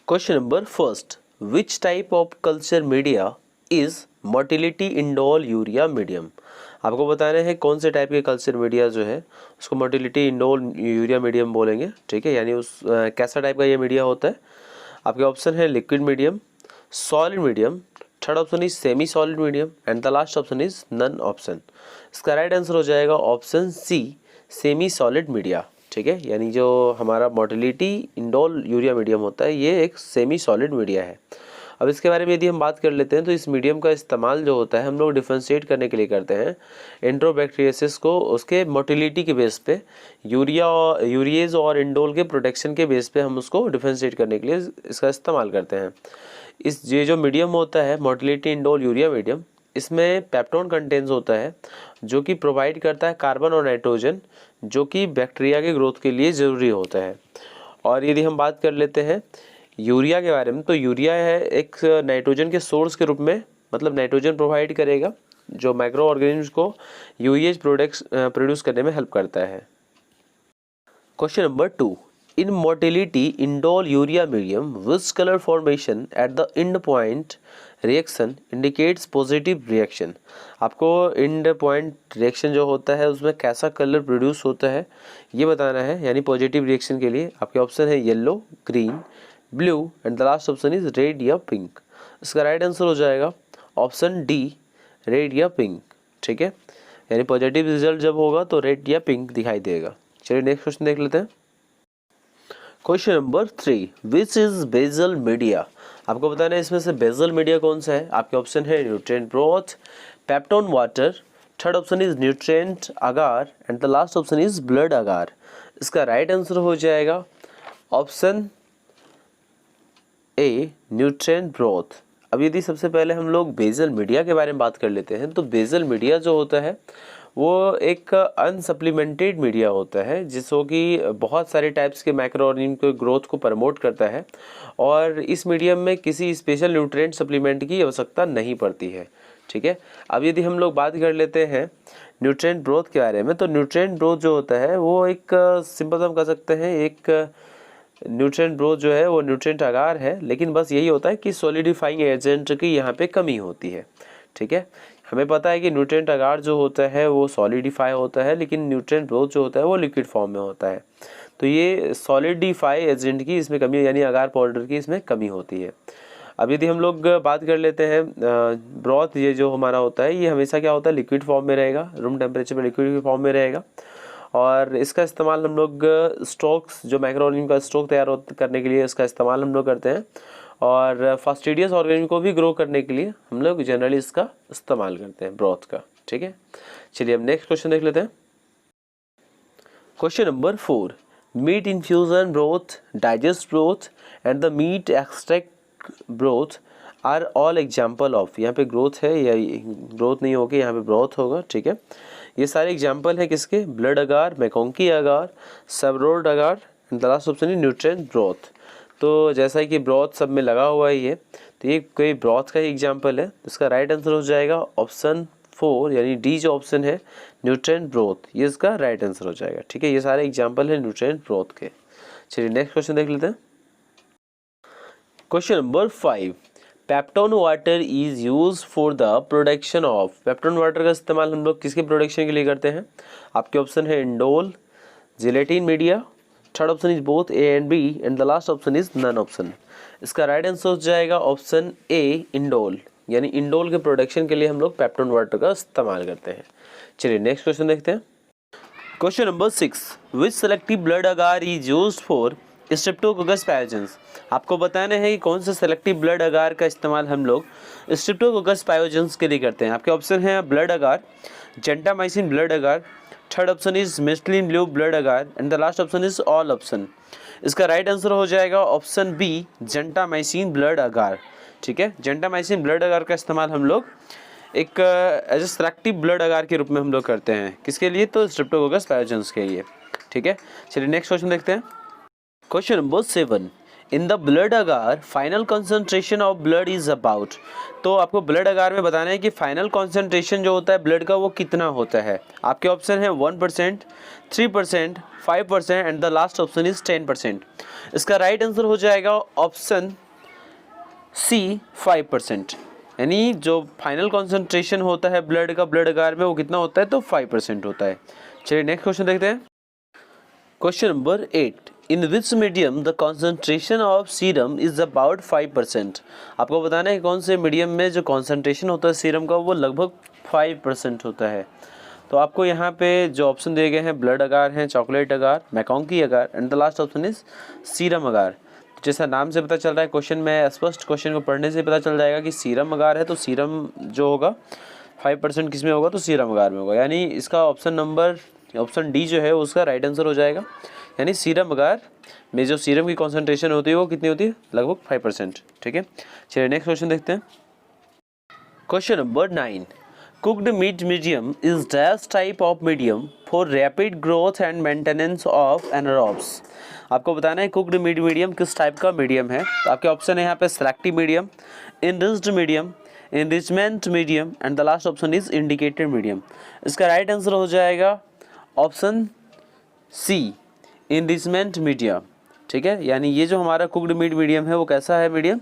Question number first, which type of culture media is motility indole urea medium. आपको बताना है कौन से टाइप के कल्चर मीडिया जो है उसको मोटिलिटी इंडोल यूरिया मीडियम बोलेंगे, ठीक है। यानी उस कैसा टाइप का ये मीडिया होता है। आपके ऑप्शन है liquid medium, solid medium, third option is semi solid medium and the last option is none option. इसका राइट आंसर हो जाएगा option C, semi solid media, ठीक है। यानी जो हमारा मोटिलिटी इंडोल यूरिया मीडियम होता है ये एक सेमी सॉलिड मीडिया है। अब इसके बारे में यदि हम बात कर लेते हैं तो इस मीडियम का इस्तेमाल जो होता है हम लोग डिफ्रेंशिएट करने के लिए करते हैं एंट्रोबैक्टीरियोसिस को उसके मोटिलिटी के बेस पे, यूरिएज और इंडोल के प्रोटेक्शन के बेस पे हम उसको डिफ्रेंशिएट करने के लिए इसका इस्तेमाल करते हैं। ये जो मीडियम होता है मोटिलिटी इंडोल यूरिया मीडियम, इसमें पेप्टोन कंटेंस होता है जो कि प्रोवाइड करता है कार्बन और नाइट्रोजन, जो कि बैक्टीरिया के ग्रोथ के लिए ज़रूरी होता है। और यदि हम बात कर लेते हैं यूरिया के बारे में, तो यूरिया है एक नाइट्रोजन के सोर्स के रूप में, मतलब नाइट्रोजन प्रोवाइड करेगा जो माइक्रो ऑर्गेनिज्म को यूएच प्रोड्यूस करने में हेल्प करता है। Question number 2, in motility indole urea medium which colour formation at the end point reaction indicates positive reaction. आपको एंड पॉइंट रिएक्शन जो होता है उसमें कैसा कलर प्रोड्यूस होता है ये बताना है। यानी पॉजिटिव रिएक्शन के लिए आपके ऑप्शन है yellow, green, blue and the last option is red या पिंक। इसका राइट आंसर हो जाएगा ऑप्शन डी, रेड या पिंक, ठीक है। यानी पॉजिटिव रिजल्ट जब होगा तो रेड या पिंक दिखाई देगा। चलिए नेक्स्ट क्वेश्चन देख लेते हैं। Question number 3, which is basal media. आपको बताना है इसमें से बेसल मीडिया कौन सा है। आपके ऑप्शन है nutrient broth, peptone water, third option is nutrient agar and the last option is blood agar. इसका राइट आंसर हो जाएगा ऑप्शन ए, न्यूट्रिएंट ब्रोथ। अब यदि सबसे पहले हम लोग बेसल मीडिया के बारे में बात कर लेते हैं तो बेसल मीडिया जो होता है वो एक अनसप्लीमेंटेड मीडिया होता है जिसको कि बहुत सारे टाइप्स के माइक्रो ऑर्गेनिज्म के ग्रोथ को प्रमोट करता है और इस मीडियम में किसी स्पेशल न्यूट्रिएंट सप्लीमेंट की आवश्यकता नहीं पड़ती है, ठीक है। अब यदि हम लोग बात कर लेते हैं न्यूट्रिएंट ब्रोथ के बारे में, तो न्यूट्रिएंट ब्रोथ जो होता है वो एक सिंपल हम कह सकते हैं एक न्यूट्रिएंट ब्रोथ जो है वो न्यूट्रिएंट अगार है, लेकिन बस यही होता है कि सॉलिडिफाइंग एजेंट की यहाँ पे कमी होती है, ठीक है। हमें पता है कि न्यूट्रिएंट अगार जो होता है वो सॉलिडिफाई होता है, लेकिन न्यूट्रिएंट ब्रोथ जो होता है वो लिक्विड फॉर्म में होता है। तो ये सॉलिडिफाई एजेंट की इसमें कमी, यानी अगार पाउडर की इसमें कमी होती है। अब यदि हम लोग बात कर लेते हैं ब्रोथ, ये जो हमारा होता है ये हमेशा क्या होता है लिक्विड फॉर्म में रहेगा, रूम टेम्परेचर में लिक्विड फॉर्म में रहेगा और इसका इस्तेमाल हम लोग स्टॉक्स जो माइक्रो ऑर्गेनिज्म का स्टॉक तैयार करने के लिए इसका इस्तेमाल हम लोग करते हैं और फास्टिडियस ऑर्गेनिज्म को भी ग्रो करने के लिए हम लोग जनरली इसका इस्तेमाल करते हैं ब्रोथ का, ठीक है। चलिए अब नेक्स्ट क्वेश्चन देख लेते हैं। Question number 4, meat infusion broth, digest broth and the meat extract broth are all example of. यहाँ पे ग्रोथ है या ग्रोथ नहीं होगी, यहाँ पे ब्रोथ होगा, ठीक है। ये सारे एग्जाम्पल है किसके, blood agar, MacConkey agar, Sabouraud agar and the last option is nutrient broth. तो जैसा कि ब्रोथ सब में लगा हुआ है ये, तो ये कोई ब्रोथ का ही एग्जाम्पल है। इसका राइट आंसर हो जाएगा ऑप्शन 4, यानी डी जो ऑप्शन है न्यूट्रिएंट ब्रोथ, ये इसका राइट आंसर हो जाएगा, ठीक है। ये सारे एग्जाम्पल है न्यूट्रिएंट ब्रोथ के। चलिए नेक्स्ट क्वेश्चन देख लेते हैं। Question number 5, peptone water is use for the production of. Peptone water का इस्तेमाल हम लोग किसके प्रोडक्शन के लिए करते हैं। आपके ऑप्शन है indole, gelatin media, third option is both A and B and the last option is none option. इसका राइट आंसर हो जाएगा ऑप्शन ए, इंडोल। यानी इंडोल के प्रोडक्शन के लिए हम लोग पेप्टोन वाटर का इस्तेमाल करते हैं। चलिए नेक्स्ट क्वेश्चन देखते हैं। Question number 6, which selective blood agar is used for Streptococcus pyogenes. आपको बताना है कि कौन सा सेलेक्टिव ब्लड अगार का इस्तेमाल हम लोग स्ट्रेप्टोकोकस पायोजेंस के लिए करते हैं। आपके ऑप्शन है blood agar, gentamicin blood agar, third option is methylene blue blood agar and the last option is all option. इसका राइट आंसर हो जाएगा option B, gentamicin blood agar, ठीक है। जेंटामाइसिन ब्लड अगार का इस्तेमाल हम लोग एक एज ए सेलेक्टिव ब्लड अगार के रूप में हम लोग करते हैं, किसके लिए, तो स्ट्रेप्टोकोकस पायोजेंस के लिए, ठीक है। चलिए नेक्स्ट क्वेश्चन देखते हैं। Question number 7, in the blood agar final concentration of blood is about. तो आपको ब्लड अगार में बताना है कि फाइनल कॉन्सेंट्रेशन जो होता है ब्लड का वो कितना होता है। आपके ऑप्शन है 1%, 3%, 5% and the last option is 10%। इसका राइट आंसर हो जाएगा ऑप्शन सी 5%, यानी जो फाइनल कॉन्सेंट्रेशन होता है ब्लड का ब्लड अगार में वो कितना होता है, तो 5% होता है। चलिए नेक्स्ट क्वेश्चन देखते हैं। Question number 8, in which medium the concentration of serum is about 5%। आपको बताना है कौन से मीडियम में जो कॉन्सेंट्रेशन होता है सीरम का वो लगभग 5% होता है। तो आपको यहाँ पे जो ऑप्शन दिए गए हैं ब्लड अगार हैं, chocolate agar, MacConkey agar and the last option is serum agar. जैसा नाम से पता चल रहा है, क्वेश्चन में स्पष्ट क्वेश्चन को पढ़ने से पता चल जाएगा कि सीरम अगार है, तो सीरम जो होगा 5% किस में होगा, तो सीरम अगार में होगा। यानी इसका ऑप्शन डी जो है उसका राइट आंसर हो जाएगा। यानी सीरम अगार में जो सीरम की कॉन्सेंट्रेशन होती है वो कितनी होती है, लगभग 5%। ठीक है, चलिए नेक्स्ट क्वेश्चन देखते हैं। Question number 9, cooked meet medium is dash type of medium for rapid growth and maintenance of anaerobes. आपको बताना है कुक्ड मीट मीडियम किस टाइप का मीडियम है। तो आपके ऑप्शन है यहाँ पे selective medium, enriched medium, enrichment medium and the last option is indicated medium. इसका राइट आंसर हो जाएगा ऑप्शन सी इनरिचमेंट मीडियम। ठीक है, यानी ये जो हमारा कुक्ड मीट मीडियम है वो कैसा है मीडियम,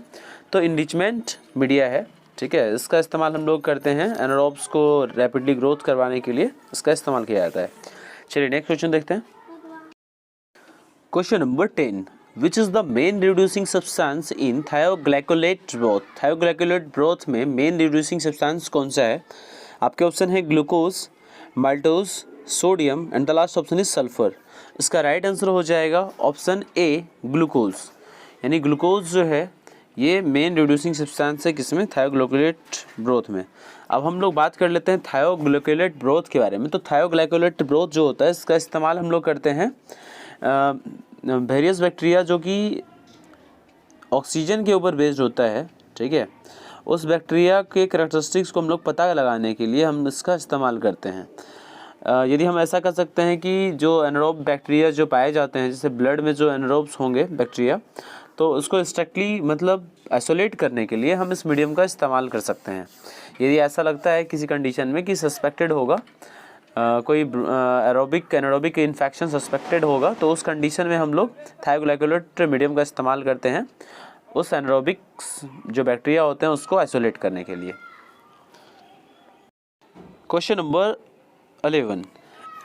तो इनरिचमेंट मीडिया है। ठीक है, इसका इस्तेमाल हम लोग करते हैं एनारोब्स को रैपिडली ग्रोथ करवाने के लिए, इसका इस्तेमाल किया जाता है। चलिए नेक्स्ट क्वेश्चन देखते हैं। Question number 10, which is the main reducing substance in thioglycolate broth. Thioglycolate broth में मेन रिड्यूसिंग सब्सटेंस कौन सा है। आपके ऑप्शन है glucose, maltose, sodium and the last option is sulphur. इसका राइट आंसर हो जाएगा ऑप्शन ए ग्लूकोज। यानी ग्लूकोज जो है ये मेन रिड्यूसिंग सब्सटेंस है किसमें, थायोग्लाइकोलेट ब्रोथ में। अब हम लोग बात कर लेते हैं थायोग्लाइकोलेट ब्रोथ के बारे में। तो थायोग्लाइकोलेट ब्रोथ जो होता है इसका इस्तेमाल हम लोग करते हैं वेरियस बैक्टीरिया जो कि ऑक्सीजन के ऊपर बेस्ड होता है। ठीक है, उस बैक्टीरिया के करैक्टरिस्टिक्स को हम लोग पता लगाने के लिए हम इसका इस्तेमाल करते हैं। यदि हम ऐसा कर सकते हैं कि जो एनारोब बैक्टीरिया जो पाए जाते हैं, जैसे ब्लड में जो एनारोब्स होंगे बैक्टीरिया, तो उसको स्ट्रिक्टली मतलब आइसोलेट करने के लिए हम इस मीडियम का इस्तेमाल कर सकते हैं। यदि ऐसा लगता है किसी कंडीशन में कि सस्पेक्टेड होगा कोई एनारोबिक इन्फेक्शन सस्पेक्टेड होगा, तो उस कंडीशन में हम लोग थायोग्लाइकोलेट मीडियम का इस्तेमाल करते हैं उस एनारोबिक जो बैक्टीरिया होते हैं उसको आइसोलेट करने के लिए। क्वेश्चन नंबर 11,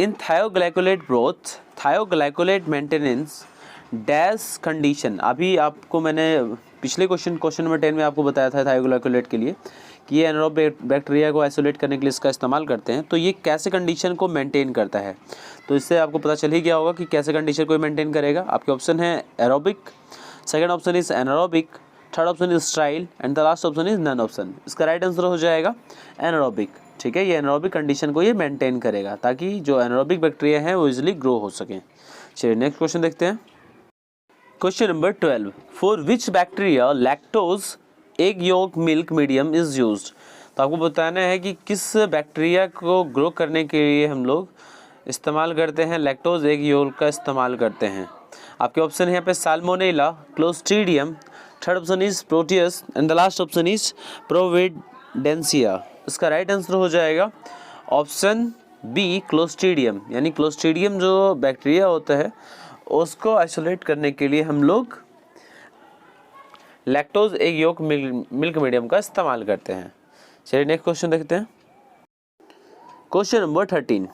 इन thioglycolate broth थायोग्लाइकोलेट maintenance dash condition. अभी आपको मैंने पिछले क्वेश्चन नंबर 10 में आपको बताया था थायोग्लाइकोलेट के लिए कि ये एनारोब बैक्टीरिया को आइसोलेट करने के लिए इसका इस्तेमाल करते हैं। तो ये कैसे कंडीशन को मेंटेन करता है, तो इससे आपको पता चल ही गया होगा कि कैसे कंडीशन को मेंटेन करेगा। आपके ऑप्शन है aerobic, second option is anaerobic, third option is style and the last option is none option. इसका राइट आंसर हो जाएगा एनारोबिक। ठीक है, ये एनारोबिक कंडीशन को ये मेंटेन करेगा ताकि जो एनारोबिक बैक्टीरिया हैं वो इजीली ग्रो हो सकें। चलिए नेक्स्ट क्वेश्चन देखते हैं। Question number 12, for which bacteria lactose egg yolk milk medium is used. तो आपको बताना है कि किस बैक्टीरिया को ग्रो करने के लिए हम लोग इस्तेमाल करते हैं लैक्टोज एग योक का इस्तेमाल करते हैं। आपके ऑप्शन है यहाँ पे salmonella, clostridium, third option is proteus and the last option is providencia. इसका राइट आंसर हो जाएगा ऑप्शन बी क्लोस्ट्रीडियम। यानी क्लोस्ट्रीडियम जो बैक्टीरिया होता है उसको आइसोलेट करने के लिए हम लोग lactose egg yolk milk medium का इस्तेमाल करते हैं। चलिए नेक्स्ट क्वेश्चन देखते हैं। Question number 13,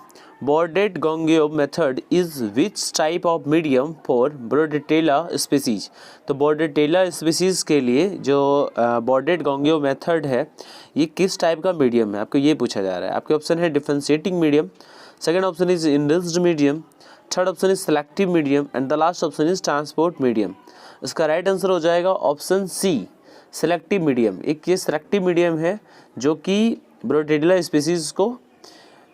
Bordet Gengou method is which type of medium for bordetella species. तो बोर्डेटेला स्पीसीज के लिए जो बॉर्डेड गोंगियो मेथड है ये किस टाइप का मीडियम है, आपको ये पूछा जा रहा है। आपके ऑप्शन है differentiating medium, second option is enriched medium, third option is selective medium and the last option is transport medium. इसका राइट आंसर हो जाएगा ऑप्शन सी सेलेक्टिव मीडियम। एक ये सेलेक्टिव मीडियम है जो कि बोर्डेटेला स्पीसीज को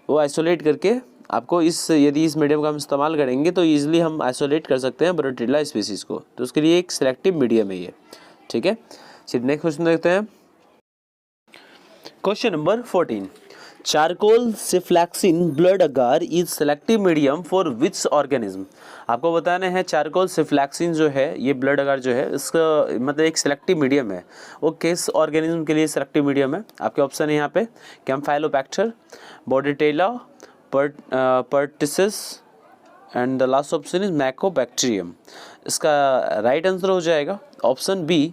वो आइसोलेट करके आपको यदि इस मीडियम का हम इस्तेमाल करेंगे तो ईजिली हम आइसोलेट कर सकते हैं बोर्डेटेला स्पीसीज को, तो उसके लिए एक सेलेक्टिव मीडियम है ये। ठीक है, चलिए नेक्स्ट क्वेश्चन देखते हैं। Question number 14, charcoal cephalexin blood agar is selective medium for which organism. आपको बताना है चारकोल सिफ्लैक्सिन जो है ये ब्लड अगार जो है इसका मतलब एक सेलेक्टिव मीडियम है, वो किस ऑर्गेनिज्म के लिए सेलेक्टिव मीडियम है। आपके ऑप्शन है यहाँ पे campylobacter, bordetella, pertussis and the last option is mycobacterium. इसका राइट आंसर हो जाएगा ऑप्शन बी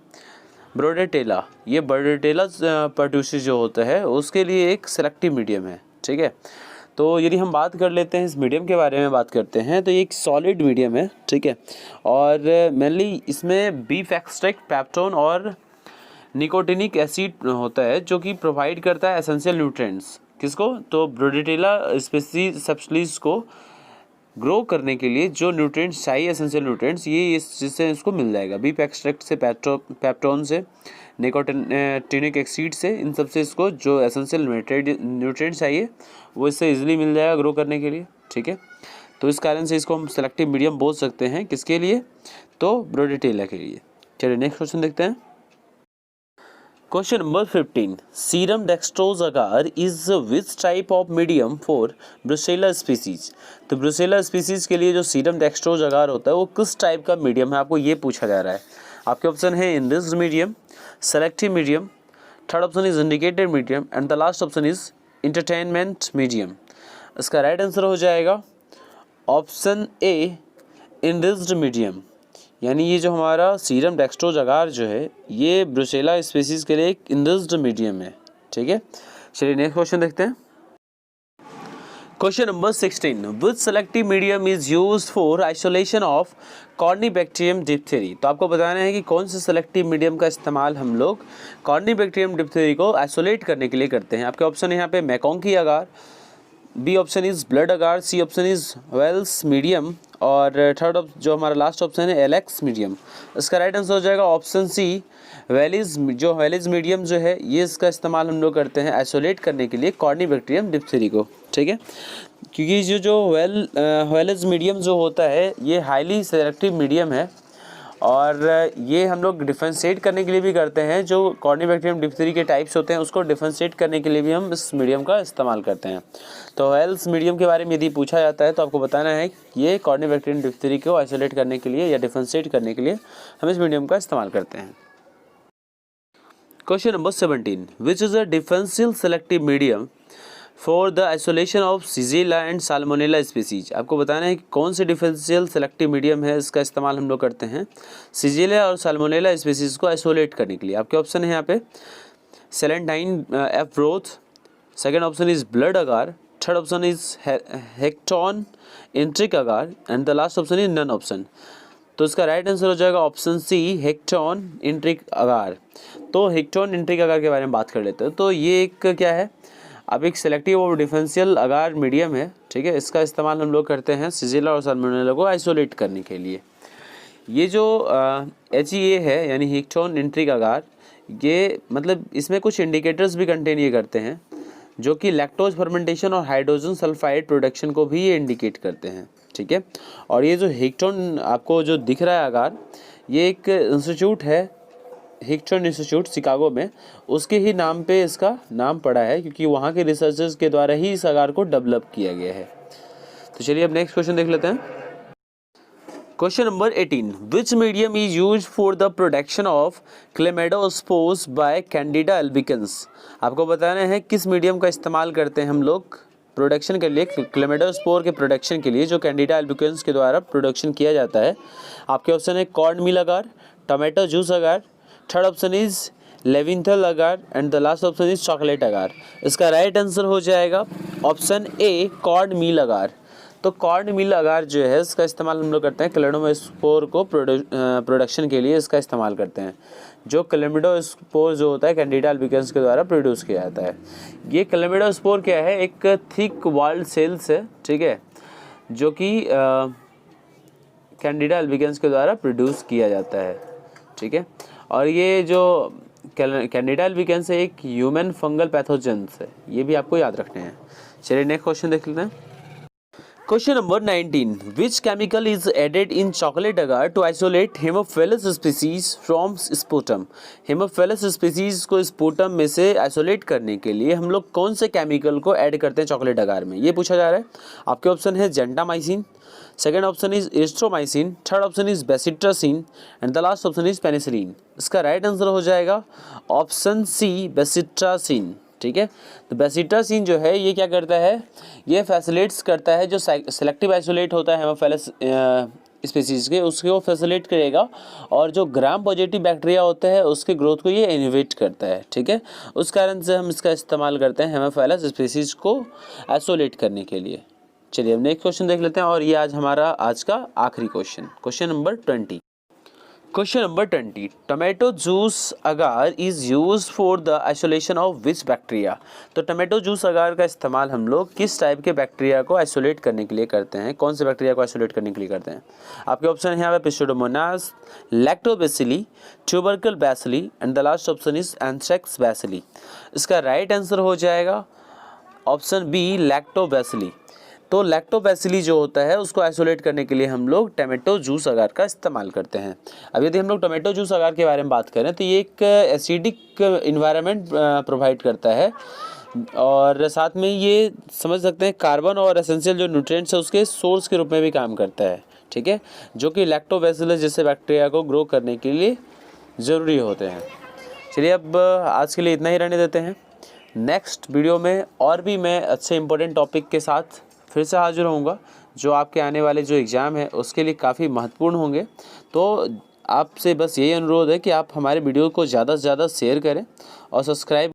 बोर्डेटेला। ये बोर्डेटेला पर्टुसिस जो होता है उसके लिए एक सेलेक्टिव मीडियम है, ठीक है। तो यदि हम बात कर लेते हैं इस मीडियम के बारे में बात करते हैं तो ये एक सॉलिड मीडियम है, ठीक है। और मेनली इसमें बीफ एक्सट्रैक्ट, पेप्टोन और निकोटिनिक एसिड होता है जो कि प्रोवाइड करता है एसेंशियल न्यूट्रिएंट्स। किसको? तो बोर्डेटेला स्पीसीज सब्सटीट्यूट्स को ग्रो करने के लिए जो न्यूट्रिएंट्स चाहिए, एसेंशियल न्यूट्रिएंट्स, ये जिससे इसको मिल जाएगा। बीफ एक्सट्रैक्ट से, पेप्टोन से, निकोटिनिक एसिड से, इन सब से इसको जो एसेंशियल न्यूट्रिएंट्स चाहिए वो इससे इजीली मिल जाएगा ग्रो करने के लिए, ठीक है। तो इस कारण से इसको हम सेलेक्टिव मीडियम बोल सकते हैं। किसके लिए? तो बोर्डेटेला के लिए। चलिए नेक्स्ट क्वेश्चन देखते हैं। Question number 15, serum dextrose agar is which type of medium for Brucella species. तो ब्रुसेला स्पीसीज के लिए जो सीरम डेक्स्ट्रोज अगार होता है वो किस टाइप का मीडियम है, आपको ये पूछा जा रहा है। आपके ऑप्शन है enriched medium, selective medium, third option is indicated medium and the last option is entertainment medium. इसका राइट आंसर हो जाएगा ऑप्शन ए इनरिच्ड मीडियम। यानी ये जो हमारा सीरम डेक्स्ट्रोज अगार जो है ये ब्रुसेला स्पीसीज के लिए एक इनरिच्ड मीडियम है, ठीक है। चलिए नेक्स्ट क्वेश्चन देखते हैं। Question number 16, which selective medium is used for isolation of Corynebacterium diphtheriae. तो आपको बताना है कि कौन से सेलेक्टिव मीडियम का इस्तेमाल हम लोग कॉर्निबैक्टीरियम डिप्थेरी को आइसोलेट करने के लिए करते हैं। आपके ऑप्शन है यहाँ पे MacConkey agar, B option is blood agar, C option is wells medium और थर्ड जो हमारा लास्ट ऑप्शन है एलेक्स मीडियम। इसका राइट आंसर हो जाएगा ऑप्शन सी वेलिज। जो वेलिज मीडियम जो है ये इसका इस्तेमाल हम लोग करते हैं आइसोलेट करने के लिए कॉर्निबैक्टीरियम डिप्थेरी को, ठीक है। क्योंकि जो वेलिज मीडियम जो होता है ये हाईली सेलेक्टिव मीडियम है और ये हम लोग डिफरेंशिएट करने के लिए भी करते हैं। जो कॉर्निबैक्टीरियम डिप्थेरी के टाइप्स होते हैं उसको डिफरेंशिएट करने के लिए भी हम इस मीडियम का इस्तेमाल करते हैं। तो वेल्स मीडियम के बारे में यदि पूछा जाता है तो आपको बताना है कि ये कॉर्निबैक्टीरियम डिप्थेरी को आइसोलेट करने के लिए या डिफरेंशिएट करने के लिए हम इस मीडियम का इस्तेमाल करते हैं। Question number 17, which is a differential selective medium for the isolation of shigella and salmonella species. आपको बताना है कि कौन से डिफरेंशियल सेलेक्टिव मीडियम है इसका इस्तेमाल हम लोग करते हैं सीजेला और साल्मोनेला स्पीसीज को आइसोलेट करने के लिए। आपके ऑप्शन है यहाँ पे selenite F broth, second option is blood agar, third option is Hektoen enteric agar and the last option is none option. तो इसका राइट आंसर हो जाएगा ऑप्शन सी हेक्टोन इंट्रिक अगार। तो हेक्टोन इंट्रिक अगार के बारे में बात कर लेते हैं। तो ये एक क्या है, अब एक सेलेक्टिव और डिफरेंशियल अगार मीडियम है, ठीक है। इसका इस्तेमाल हम लोग करते हैं सीजेला और साल्मोनेला को आइसोलेट करने के लिए। ये जो HEA है यानी हेक्टोन इंट्रिक अगार, ये मतलब इसमें कुछ इंडिकेटर्स भी कंटेन ये करते हैं जो कि लैक्टोज फर्मेंटेशन और हाइड्रोजन सल्फाइड प्रोडक्शन को भी ये इंडिकेट करते हैं, ठीक है। और ये जो हेक्टोन आपको जो दिख रहा है अगार, ये एक इंस्टीट्यूट है हेक्टोन इंस्टीट्यूट शिकागो में, उसके ही नाम पे इसका नाम पड़ा है क्योंकि वहाँ के रिसर्चर्स के द्वारा ही इस अगार को डेवलप किया गया है। तो चलिए अब नेक्स्ट क्वेश्चन देख लेते हैं। Question number 18, which medium is used for the production of chlamydospores by candida albicans. आपको बताना है किस मीडियम का इस्तेमाल करते हैं हम लोग प्रोडक्शन के लिए, क्लेमेडोस्पोर के प्रोडक्शन के लिए जो कैंडिडा अल्बिकन्स के द्वारा प्रोडक्शन किया जाता है। आपके ऑप्शन है corn meal agar, tomato juice agar, third option is Levinthal agar and the last option is chocolate agar. इसका राइट आंसर हो जाएगा ऑप्शन ए कॉर्न मील अगार। तो कॉर्न मील अगार जो है इसका इस्तेमाल हम लोग करते हैं क्लेमेडोस्पोर को प्रोडक्शन के लिए इसका इस्तेमाल करते हैं। जो क्लेमेडोस्पोर जो होता है कैंडिडा अल्बिकन्स के द्वारा प्रोड्यूस किया जाता है। ये क्लेमेडोस्पोर क्या है, एक थिक वॉल्ड सेल्स है, ठीक है, जो कि कैंडिडा अल्बिकन्स के द्वारा प्रोड्यूस किया जाता है, ठीक है। और ये जो कैंडिडा अल्बिकन्स है एक ह्यूमन फंगल पैथोजेंस है, ये भी आपको याद रखने हैं। चलिए नेक्स्ट क्वेश्चन देख लेते हैं। Question number 19. Which chemical is added in chocolate agar to isolate Haemophilus species from sputum? Haemophilus species को स्पूटम में से आइसोलेट करने के लिए हम लोग कौन से केमिकल को ऐड करते हैं चॉकलेट अगार में, ये पूछा जा रहा है। आपके ऑप्शन है gentamicin, second option is astromicin, third option is bacitracin and the last option is penicillin. इसका राइट आंसर हो जाएगा ऑप्शन सी बेसिट्रासिन। ठीक है, तो बेसिट्रासिन जो है ये क्या करता है, ये फैसिलेट्स करता है, जो सेलेक्टिव आइसोलेट होता है हेमोफिलस स्पीसीज के, उसके वो फैसिलेट करेगा और जो ग्राम पॉजिटिव बैक्टीरिया होता है उसके ग्रोथ को ये इनहिबिट करता है। ठीक है, उस कारण से हम इसका इस्तेमाल करते हैं हेमोफिलस स्पीसीज को आइसोलेट करने के लिए। चलिए अब नेक्स्ट क्वेश्चन देख लेते हैं और ये आज हमारा आज का आखिरी question, question number 20। Question number 20, tomato juice agar is use for the isolation of which bacteria. तो टोमेटो जूस अगार का इस्तेमाल हम लोग किस टाइप के बैक्टीरिया को आइसोलेट करने के लिए करते हैं, कौन से बैक्टीरिया को आइसोलेट करने के लिए करते हैं। आपके ऑप्शन है यहाँ पे pseudomonas, lactobacilli, tubercle bacilli and the last option is anthrax bacilli. इसका राइट आंसर हो जाएगा ऑप्शन बी लैक्टोबैसिली। तो लैक्टोबैसिली जो होता है उसको आइसोलेट करने के लिए हम लोग टोमेटो जूस अगार का इस्तेमाल करते हैं। अब यदि हम लोग टोमेटो जूस अगार के बारे में बात करें तो ये एक एसिडिक इन्वायरमेंट प्रोवाइड करता है और साथ में ये समझ सकते हैं कार्बन और एसेंशियल जो न्यूट्रिएंट्स है उसके सोर्स के रूप में भी काम करता है। ठीक है, जो कि लैक्टोबैसिलस जैसे बैक्टीरिया को ग्रो करने के लिए ज़रूरी होते हैं। चलिए अब आज के लिए इतना ही रहने देते हैं। नेक्स्ट वीडियो में और भी मैं अच्छे इंपॉर्टेंट टॉपिक के साथ फिर से हाजिर होऊंगा, जो आपके आने वाले जो एग्ज़ाम है उसके लिए काफ़ी महत्वपूर्ण होंगे। तो आपसे बस यही अनुरोध है कि आप हमारे वीडियो को ज़्यादा से ज़्यादा शेयर करें और सब्सक्राइब